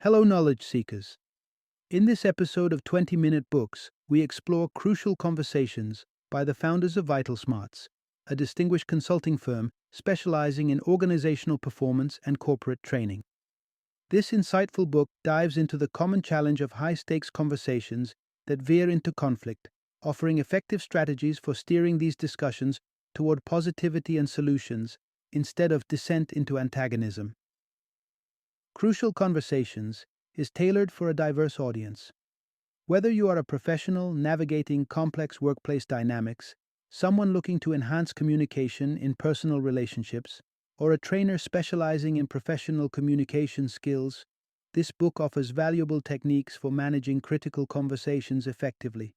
Hello, knowledge seekers. In this episode of 20-Minute Books, we explore Crucial Conversations by the founders of Vital Smarts, a distinguished consulting firm specializing in organizational performance and corporate training. This insightful book dives into the common challenge of high-stakes conversations that veer into conflict, offering effective strategies for steering these discussions toward positivity and solutions instead of descent into antagonism. Crucial Conversations is tailored for a diverse audience. Whether you are a professional navigating complex workplace dynamics, someone looking to enhance communication in personal relationships, or a trainer specializing in professional communication skills, this book offers valuable techniques for managing critical conversations effectively.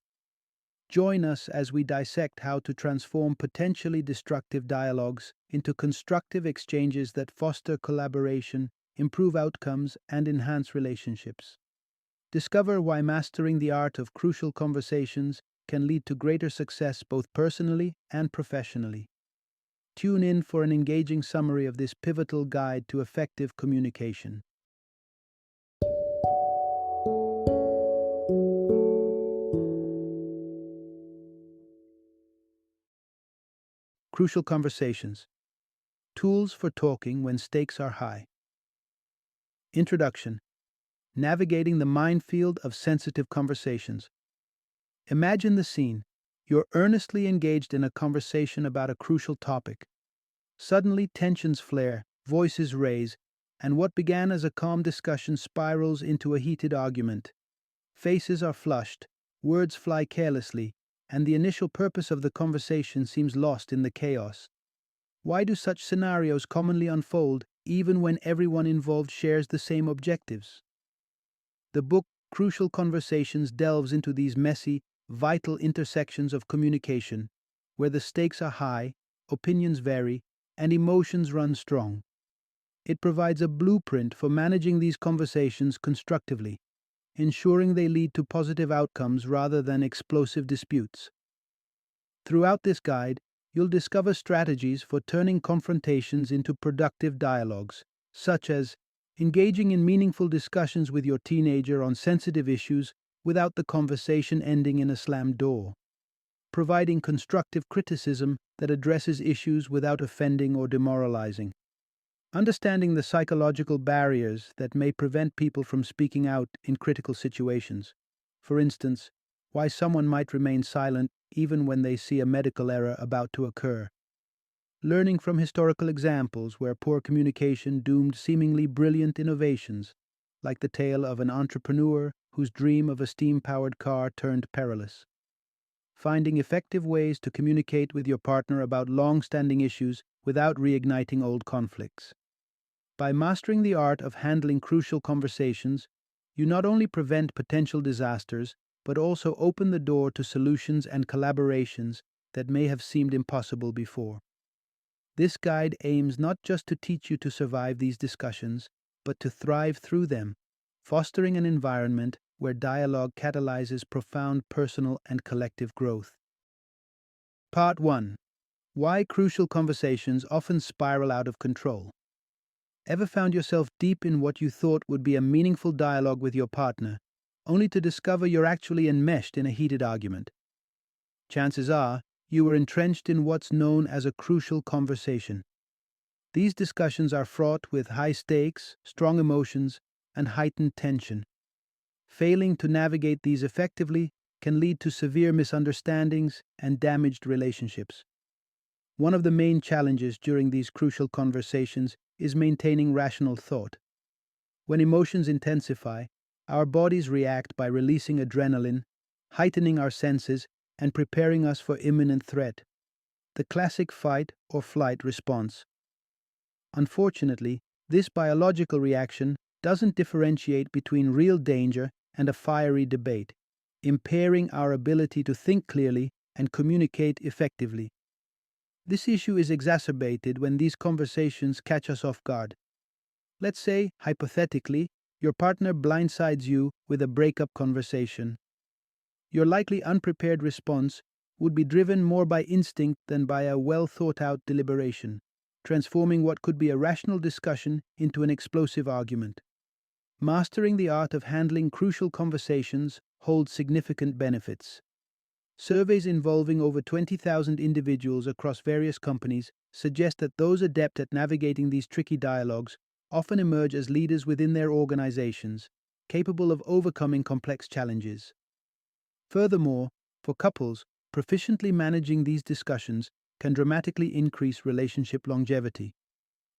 Join us as we dissect how to transform potentially destructive dialogues into constructive exchanges that foster collaboration, improve outcomes, and enhance relationships. Discover why mastering the art of crucial conversations can lead to greater success both personally and professionally. Tune in for an engaging summary of this pivotal guide to effective communication. Crucial Conversations: Tools for Talking When Stakes Are High. Introduction: Navigating the minefield of sensitive conversations. Imagine the scene. You're earnestly engaged in a conversation about a crucial topic. Suddenly, tensions flare, voices raise, and what began as a calm discussion spirals into a heated argument. Faces are flushed, words fly carelessly, and the initial purpose of the conversation seems lost in the chaos. Why do such scenarios commonly unfold even when everyone involved shares the same objectives? The book Crucial Conversations delves into these messy, vital intersections of communication, where the stakes are high, opinions vary, and emotions run strong. It provides a blueprint for managing these conversations constructively, ensuring they lead to positive outcomes rather than explosive disputes. Throughout this guide, you'll discover strategies for turning confrontations into productive dialogues, such as engaging in meaningful discussions with your teenager on sensitive issues without the conversation ending in a slammed door, providing constructive criticism that addresses issues without offending or demoralizing, understanding the psychological barriers that may prevent people from speaking out in critical situations. For instance, why someone might remain silent even when they see a medical error about to occur. Learning from historical examples where poor communication doomed seemingly brilliant innovations, like the tale of an entrepreneur whose dream of a steam-powered car turned perilous. Finding effective ways to communicate with your partner about long-standing issues without reigniting old conflicts. By mastering the art of handling crucial conversations, you not only prevent potential disasters, but also open the door to solutions and collaborations that may have seemed impossible before. This guide aims not just to teach you to survive these discussions, but to thrive through them, fostering an environment where dialogue catalyzes profound personal and collective growth. Part 1. Why crucial conversations often spiral out of control. Ever found yourself deep in what you thought would be a meaningful dialogue with your partner, only to discover you're actually enmeshed in a heated argument? Chances are, you were entrenched in what's known as a crucial conversation. These discussions are fraught with high stakes, strong emotions, and heightened tension. Failing to navigate these effectively can lead to severe misunderstandings and damaged relationships. One of the main challenges during these crucial conversations is maintaining rational thought. When emotions intensify, our bodies react by releasing adrenaline, heightening our senses, and preparing us for imminent threat, the classic fight or flight response. Unfortunately, this biological reaction doesn't differentiate between real danger and a fiery debate, impairing our ability to think clearly and communicate effectively. This issue is exacerbated when these conversations catch us off guard. Let's say, hypothetically, your partner blindsides you with a breakup conversation. Your likely unprepared response would be driven more by instinct than by a well-thought-out deliberation, transforming what could be a rational discussion into an explosive argument. Mastering the art of handling crucial conversations holds significant benefits. Surveys involving over 20,000 individuals across various companies suggest that those adept at navigating these tricky dialogues often emerge as leaders within their organizations, capable of overcoming complex challenges. Furthermore, for couples, proficiently managing these discussions can dramatically increase relationship longevity.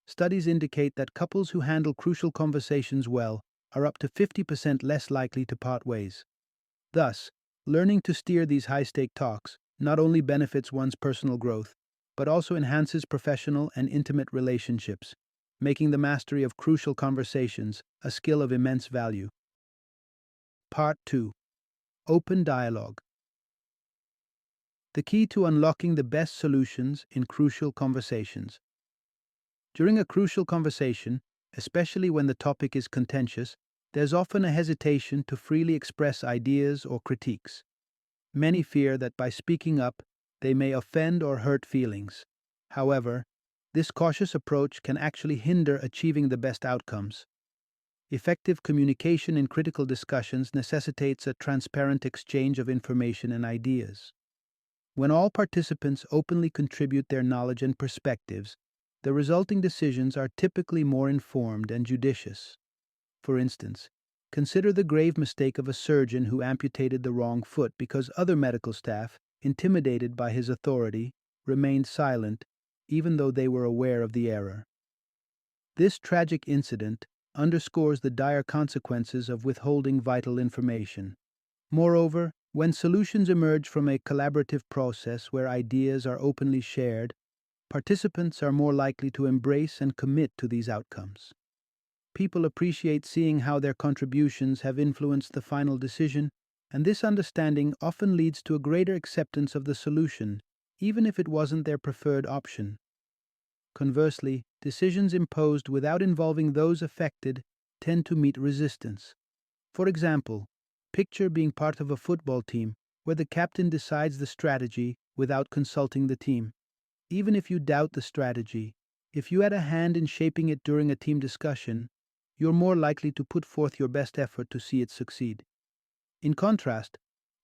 Studies indicate that couples who handle crucial conversations well are up to 50% less likely to part ways. Thus, learning to steer these high stake talks not only benefits one's personal growth, but also enhances professional and intimate relationships, making the mastery of crucial conversations a skill of immense value. Part 2. Open dialogue. The key to unlocking the best solutions in crucial conversations. During a crucial conversation, especially when the topic is contentious, there's often a hesitation to freely express ideas or critiques. Many fear that by speaking up, they may offend or hurt feelings. However, this cautious approach can actually hinder achieving the best outcomes. Effective communication in critical discussions necessitates a transparent exchange of information and ideas. When all participants openly contribute their knowledge and perspectives, the resulting decisions are typically more informed and judicious. For instance, consider the grave mistake of a surgeon who amputated the wrong foot because other medical staff, intimidated by his authority, remained silent, even though they were aware of the error. This tragic incident underscores the dire consequences of withholding vital information. Moreover, when solutions emerge from a collaborative process where ideas are openly shared, participants are more likely to embrace and commit to these outcomes. People appreciate seeing how their contributions have influenced the final decision, and this understanding often leads to a greater acceptance of the solution, even if it wasn't their preferred option. Conversely, decisions imposed without involving those affected tend to meet resistance. For example, picture being part of a football team where the captain decides the strategy without consulting the team. Even if you doubt the strategy, if you had a hand in shaping it during a team discussion, you're more likely to put forth your best effort to see it succeed. In contrast,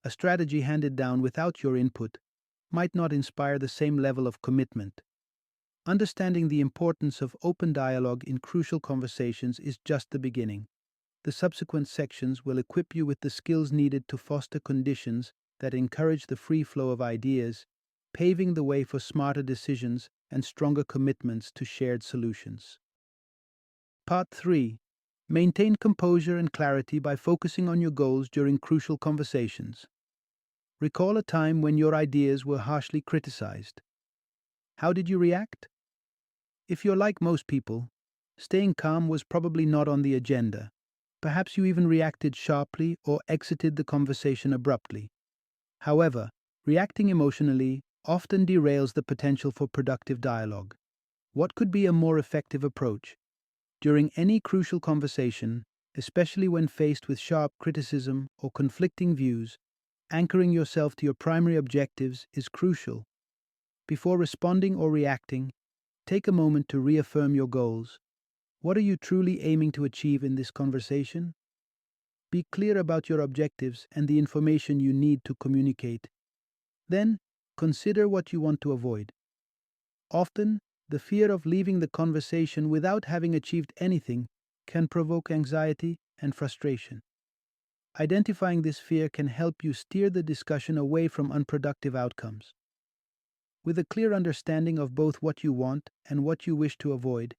a strategy handed down without your input might not inspire the same level of commitment. Understanding the importance of open dialogue in crucial conversations is just the beginning. The subsequent sections will equip you with the skills needed to foster conditions that encourage the free flow of ideas, paving the way for smarter decisions and stronger commitments to shared solutions. Part 3. Maintain composure and clarity by focusing on your goals during crucial conversations. Recall a time when your ideas were harshly criticized. How did you react? If you're like most people, staying calm was probably not on the agenda. Perhaps you even reacted sharply or exited the conversation abruptly. However, reacting emotionally often derails the potential for productive dialogue. What could be a more effective approach? During any crucial conversation, especially when faced with sharp criticism or conflicting views, anchoring yourself to your primary objectives is crucial. Before responding or reacting, take a moment to reaffirm your goals. What are you truly aiming to achieve in this conversation? Be clear about your objectives and the information you need to communicate. Then, consider what you want to avoid. Often, the fear of leaving the conversation without having achieved anything can provoke anxiety and frustration. Identifying this fear can help you steer the discussion away from unproductive outcomes. With a clear understanding of both what you want and what you wish to avoid,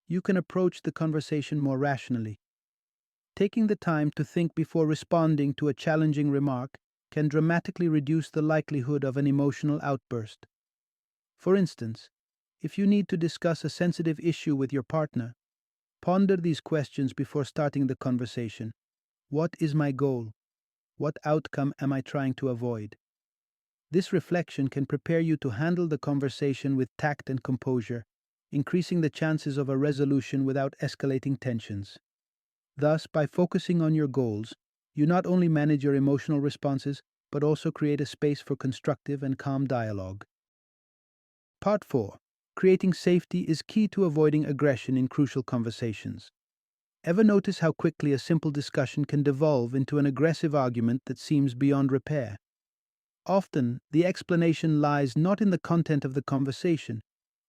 you can approach the conversation more rationally. Taking the time to think before responding to a challenging remark can dramatically reduce the likelihood of an emotional outburst. For instance, if you need to discuss a sensitive issue with your partner, ponder these questions before starting the conversation. What is my goal? What outcome am I trying to avoid? This reflection can prepare you to handle the conversation with tact and composure, increasing the chances of a resolution without escalating tensions. Thus, by focusing on your goals, you not only manage your emotional responses, but also create a space for constructive and calm dialogue. Part 4. Creating safety is key to avoiding aggression in crucial conversations. Ever notice how quickly a simple discussion can devolve into an aggressive argument that seems beyond repair? Often, the explanation lies not in the content of the conversation,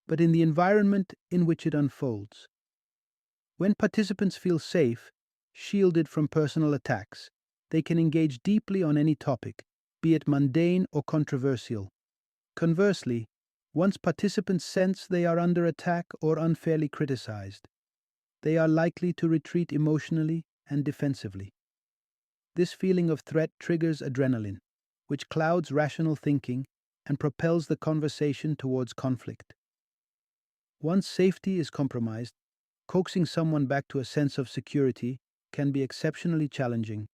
but in the environment in which it unfolds. When participants feel safe, shielded from personal attacks, they can engage deeply on any topic, be it mundane or controversial. Conversely, once participants sense they are under attack or unfairly criticized, they are likely to retreat emotionally and defensively. This feeling of threat triggers adrenaline, which clouds rational thinking and propels the conversation towards conflict. Once safety is compromised, coaxing someone back to a sense of security can be exceptionally challenging.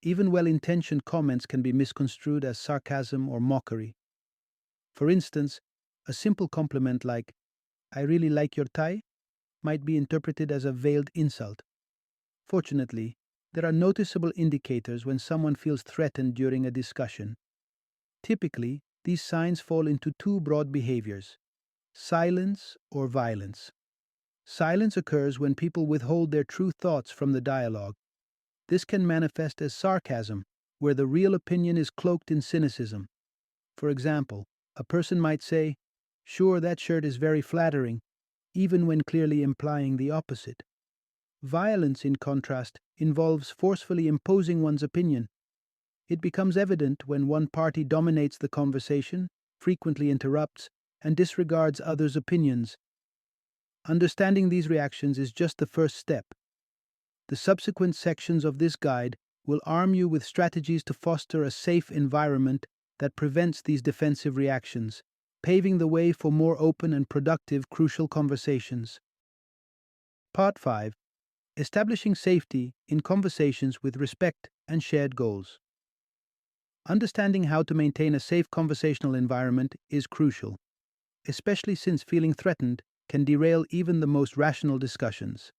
Even well intentioned comments can be misconstrued as sarcasm or mockery. For instance, a simple compliment like, "I really like your tie," might be interpreted as a veiled insult. Fortunately, there are noticeable indicators when someone feels threatened during a discussion. Typically, these signs fall into two broad behaviors: silence or violence. Silence occurs when people withhold their true thoughts from the dialogue. This can manifest as sarcasm, where the real opinion is cloaked in cynicism. For example, a person might say, "Sure, that shirt is very flattering," even when clearly implying the opposite. Violence, in contrast, involves forcefully imposing one's opinion. It becomes evident when one party dominates the conversation, frequently interrupts, and disregards others' opinions. Understanding these reactions is just the first step. The subsequent sections of this guide will arm you with strategies to foster a safe environment that prevents these defensive reactions, paving the way for more open and productive crucial conversations. Part 5: Establishing safety in conversations with respect and shared goals. Understanding how to maintain a safe conversational environment is crucial, especially since feeling threatened can derail even the most rational discussions.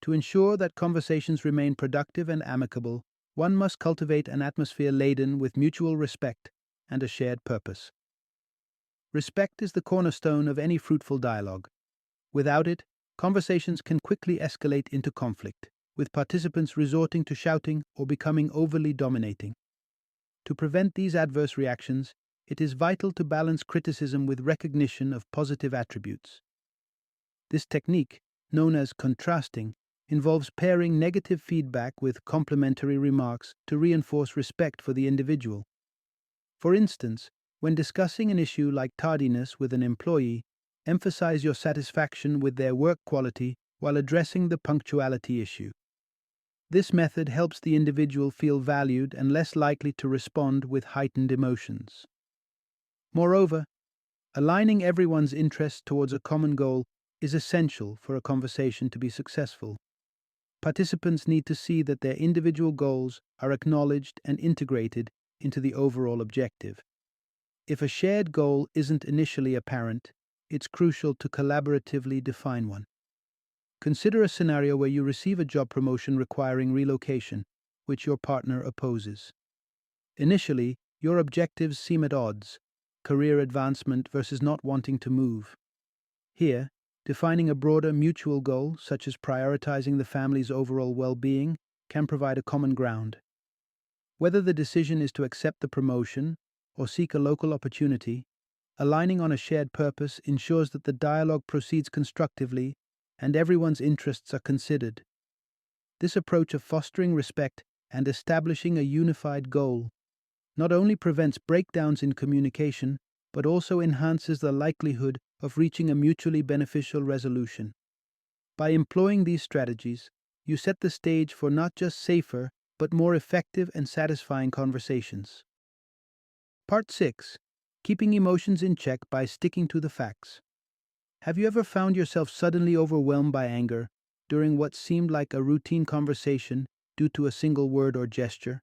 To ensure that conversations remain productive and amicable, one must cultivate an atmosphere laden with mutual respect and a shared purpose. Respect is the cornerstone of any fruitful dialogue. Without it, conversations can quickly escalate into conflict, with participants resorting to shouting or becoming overly dominating. To prevent these adverse reactions, it is vital to balance criticism with recognition of positive attributes. This technique, known as contrasting, involves pairing negative feedback with complimentary remarks to reinforce respect for the individual. For instance, when discussing an issue like tardiness with an employee, emphasize your satisfaction with their work quality while addressing the punctuality issue. This method helps the individual feel valued and less likely to respond with heightened emotions. Moreover, aligning everyone's interests towards a common goal is essential for a conversation to be successful. Participants need to see that their individual goals are acknowledged and integrated into the overall objective. If a shared goal isn't initially apparent, it's crucial to collaboratively define one. Consider a scenario where you receive a job promotion requiring relocation, which your partner opposes. Initially, your objectives seem at odds: career advancement versus not wanting to move. Here, defining a broader mutual goal, such as prioritizing the family's overall well-being, can provide a common ground. Whether the decision is to accept the promotion or seek a local opportunity, aligning on a shared purpose ensures that the dialogue proceeds constructively and everyone's interests are considered. This approach of fostering respect and establishing a unified goal not only prevents breakdowns in communication, but also enhances the likelihood of reaching a mutually beneficial resolution. By employing these strategies, you set the stage for not just safer, but more effective and satisfying conversations. Part 6: Keeping emotions in check by sticking to the facts. Have you ever found yourself suddenly overwhelmed by anger during what seemed like a routine conversation due to a single word or gesture?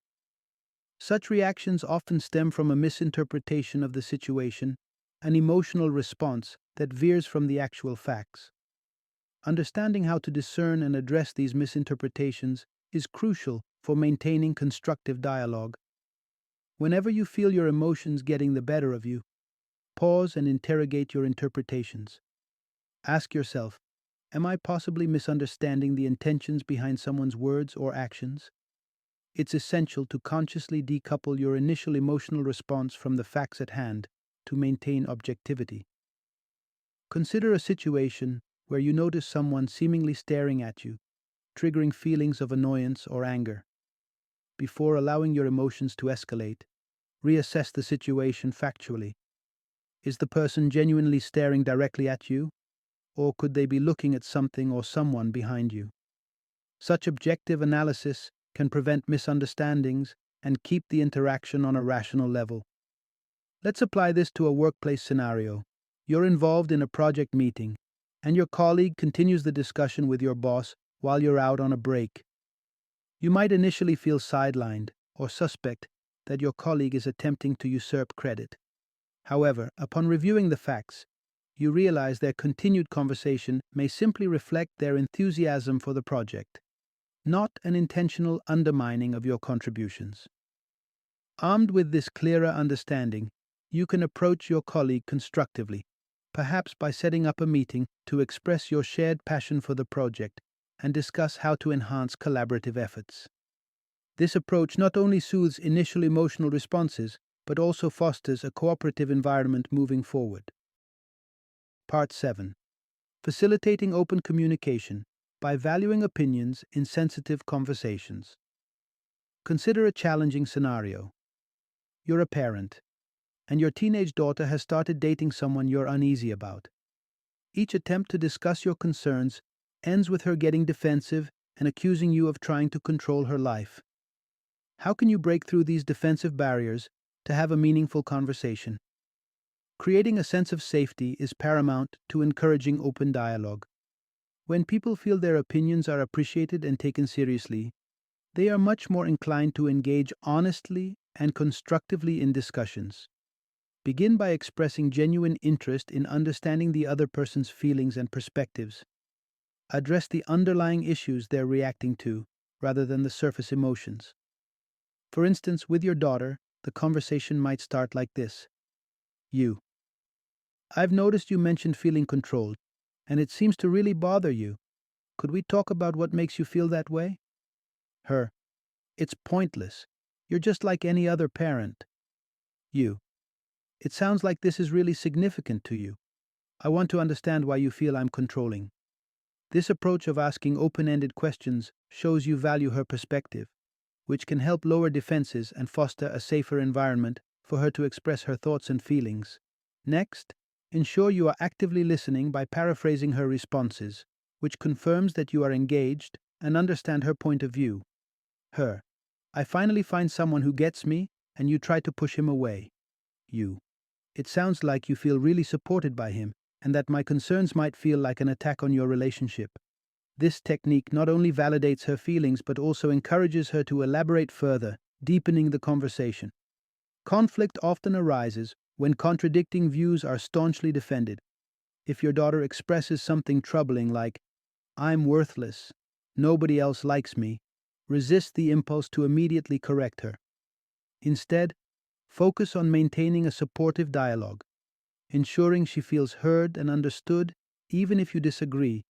Such reactions often stem from a misinterpretation of the situation, an emotional response that veers from the actual facts. Understanding how to discern and address these misinterpretations is crucial for maintaining constructive dialogue. Whenever you feel your emotions getting the better of you, pause and interrogate your interpretations. Ask yourself, Am I possibly misunderstanding the intentions behind someone's words or actions? It's essential to consciously decouple your initial emotional response from the facts at hand to maintain objectivity. Consider a situation where you notice someone seemingly staring at you, triggering feelings of annoyance or anger. Before allowing your emotions to escalate, reassess the situation factually. Is the person genuinely staring directly at you, or could they be looking at something or someone behind you? Such objective analysis can prevent misunderstandings and keep the interaction on a rational level. Let's apply this to a workplace scenario. You're involved in a project meeting, and your colleague continues the discussion with your boss while you're out on a break. You might initially feel sidelined or suspect that your colleague is attempting to usurp credit. However, upon reviewing the facts, you realize their continued conversation may simply reflect their enthusiasm for the project, not an intentional undermining of your contributions. Armed with this clearer understanding, you can approach your colleague constructively, perhaps by setting up a meeting to express your shared passion for the project and discuss how to enhance collaborative efforts. This approach not only soothes initial emotional responses, but also fosters a cooperative environment moving forward. Part 7. Facilitating open communication by valuing opinions in sensitive conversations. Consider a challenging scenario. You're a parent, and your teenage daughter has started dating someone you're uneasy about. Each attempt to discuss your concerns ends with her getting defensive and accusing you of trying to control her life. How can you break through these defensive barriers to have a meaningful conversation? Creating a sense of safety is paramount to encouraging open dialogue. When people feel their opinions are appreciated and taken seriously, they are much more inclined to engage honestly and constructively in discussions. Begin by expressing genuine interest in understanding the other person's feelings and perspectives. Address the underlying issues they're reacting to, rather than the surface emotions. For instance, with your daughter, the conversation might start like this. You. I've noticed you mentioned feeling controlled, and it seems to really bother you. Could we talk about what makes you feel that way? Her. It's pointless. You're just like any other parent. You. It sounds like this is really significant to you. I want to understand why you feel I'm controlling. This approach of asking open-ended questions shows you value her perspective, which can help lower defenses and foster a safer environment for her to express her thoughts and feelings. Next, ensure you are actively listening by paraphrasing her responses, which confirms that you are engaged and understand her point of view. Her. I finally find someone who gets me, and you try to push him away. You. It sounds like you feel really supported by him, and that my concerns might feel like an attack on your relationship. This technique not only validates her feelings but also encourages her to elaborate further, deepening the conversation. Conflict often arises when contradicting views are staunchly defended. If your daughter expresses something troubling like, I'm worthless, nobody else likes me, resist the impulse to immediately correct her. Instead, focus on maintaining a supportive dialogue, ensuring she feels heard and understood, even if you disagree,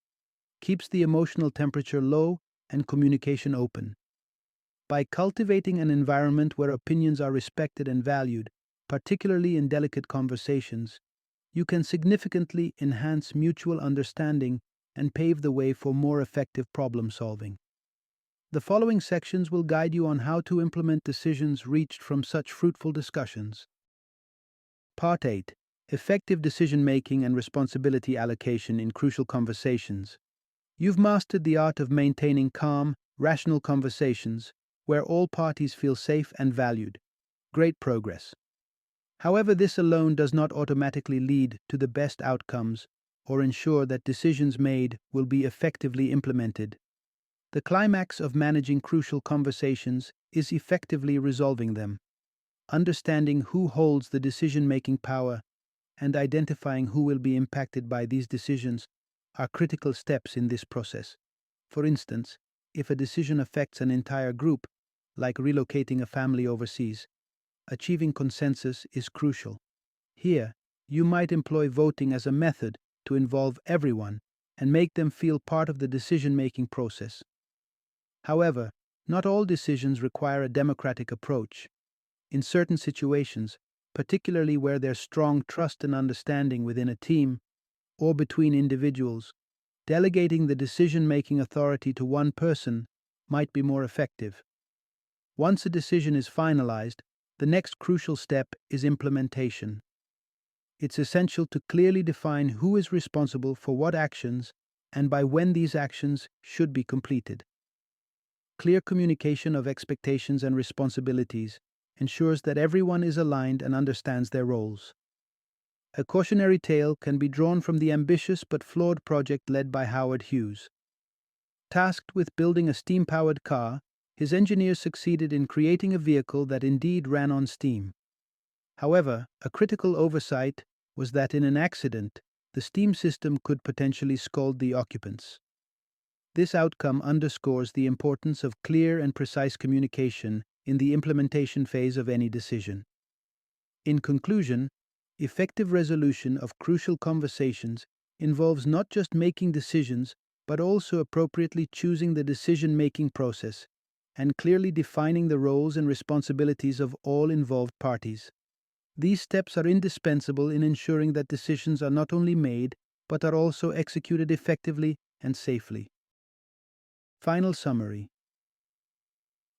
keeps the emotional temperature low and communication open. By cultivating an environment where opinions are respected and valued, particularly in delicate conversations, you can significantly enhance mutual understanding and pave the way for more effective problem solving. The following sections will guide you on how to implement decisions reached from such fruitful discussions. Part 8. Effective decision-making and responsibility allocation in crucial conversations. You've mastered the art of maintaining calm, rational conversations where all parties feel safe and valued. Great progress. However, this alone does not automatically lead to the best outcomes or ensure that decisions made will be effectively implemented. The climax of managing crucial conversations is effectively resolving them. Understanding who holds the decision-making power and identifying who will be impacted by these decisions are critical steps in this process. For instance, if a decision affects an entire group, like relocating a family overseas, achieving consensus is crucial. Here, you might employ voting as a method to involve everyone and make them feel part of the decision-making process. However, not all decisions require a democratic approach. In certain situations, particularly where there's strong trust and understanding within a team or between individuals, delegating the decision-making authority to one person might be more effective. Once a decision is finalized, the next crucial step is implementation. It's essential to clearly define who is responsible for what actions and by when these actions should be completed. Clear communication of expectations and responsibilities ensures that everyone is aligned and understands their roles. A cautionary tale can be drawn from the ambitious but flawed project led by Howard Hughes. Tasked with building a steam-powered car, his engineers succeeded in creating a vehicle that indeed ran on steam. However, a critical oversight was that in an accident, the steam system could potentially scald the occupants. This outcome underscores the importance of clear and precise communication in the implementation phase of any decision. In conclusion, effective resolution of crucial conversations involves not just making decisions, but also appropriately choosing the decision-making process and clearly defining the roles and responsibilities of all involved parties. These steps are indispensable in ensuring that decisions are not only made, but are also executed effectively and safely. Final summary.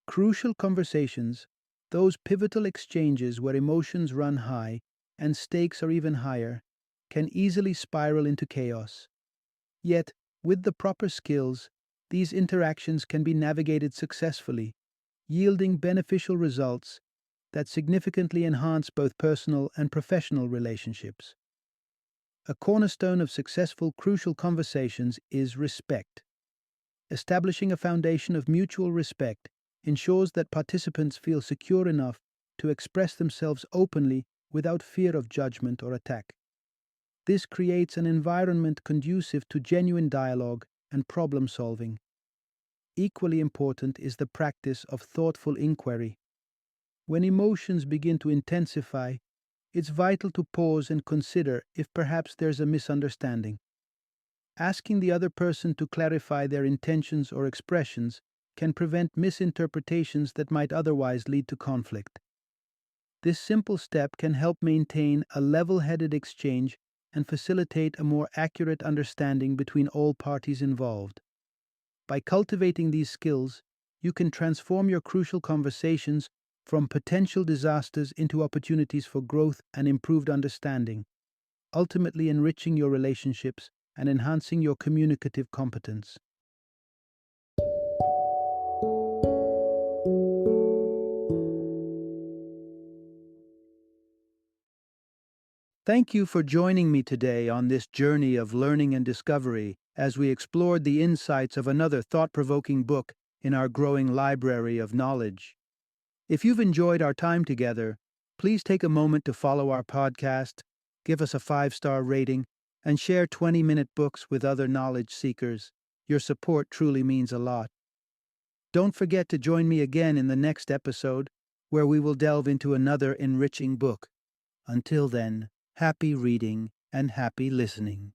Crucial conversations, those pivotal exchanges where emotions run high and stakes are even higher, can easily spiral into chaos. Yet, with the proper skills, these interactions can be navigated successfully, yielding beneficial results that significantly enhance both personal and professional relationships. A cornerstone of successful crucial conversations is respect. Establishing a foundation of mutual respect ensures that participants feel secure enough to express themselves openly without fear of judgment or attack. This creates an environment conducive to genuine dialogue and problem solving. Equally important is the practice of thoughtful inquiry. When emotions begin to intensify, it's vital to pause and consider if perhaps there's a misunderstanding. Asking the other person to clarify their intentions or expressions can prevent misinterpretations that might otherwise lead to conflict. This simple step can help maintain a level-headed exchange and facilitate a more accurate understanding between all parties involved. By cultivating these skills, you can transform your crucial conversations from potential disasters into opportunities for growth and improved understanding, ultimately enriching your relationships and enhancing your communicative competence. Thank you for joining me today on this journey of learning and discovery as we explored the insights of another thought-provoking book in our growing library of knowledge. If you've enjoyed our time together, please take a moment to follow our podcast, give us a 5-star rating, and share 20-minute books with other knowledge seekers. Your support truly means a lot. Don't forget to join me again in the next episode, where we will delve into another enriching book. Until then, happy reading and happy listening.